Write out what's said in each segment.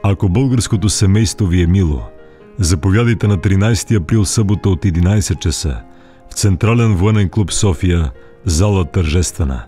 Ако българското семейство ви е мило, заповядайте на 13 април събота от 11 часа в Централен военен клуб София, зала Тържествена.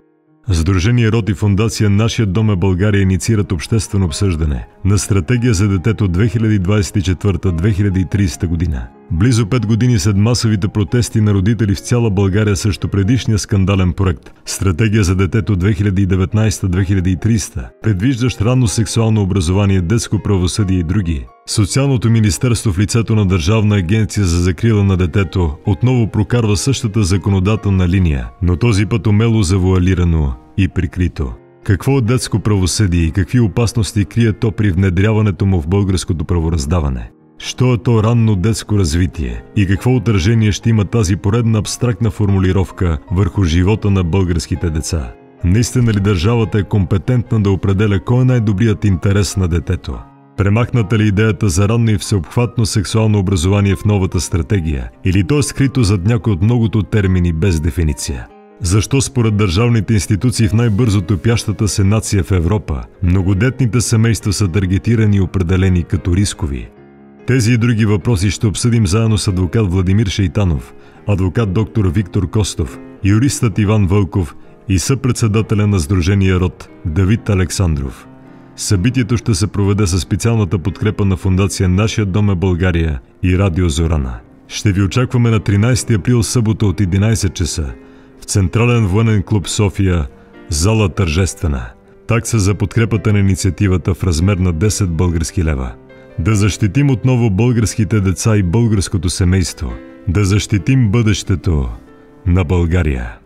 Сдружение Род и фондация Нашия дом е България инициират обществено обсъждане на стратегия за детето 2024-2030 година. Близо 5 години след масовите протести на родители в цяла България срещу предишния скандален проект Стратегия за детето 2019-2030, предвиждащ ранно сексуално образование, детско правосъдие и други, Социалното министерство в лицето на Държавна агенция за закрила на детето отново прокарва същата законодателна линия, но този път умело завуалирано и прикрито. Какво е детско правосъдие и какви опасности крие то при внедряването му в българското правораздаване? Що е то ранно детско развитие и какво отражение ще има тази поредна абстрактна формулировка върху живота на българските деца? Наистина ли държавата е компетентна да определя кой е най-добрият интерес на детето? Премахната ли идеята за ранно и всеобхватно сексуално образование в новата стратегия? Или то е скрито зад някои от многото термини без дефиниция? Защо според държавните институции в най-бързо топящата се нация в Европа многодетните семейства са таргетирани и определени като рискови? Тези и други въпроси ще обсъдим заедно с адвокат Владимир Шейтанов, адвокат доктор Виктор Костов, юристът Иван Вълков и съпредседателя на Сдружение Род Давид Александров. Събитието ще се проведе със специалната подкрепа на фондация Нашия дом е България и Радио Зорана. Ще ви очакваме на 13 април събота от 11 часа в Централен военен клуб София, зала Тържествена. Такса за подкрепата на инициативата в размер на 10 български лева. Да защитим отново българските деца и българското семейство. Да защитим бъдещето на България.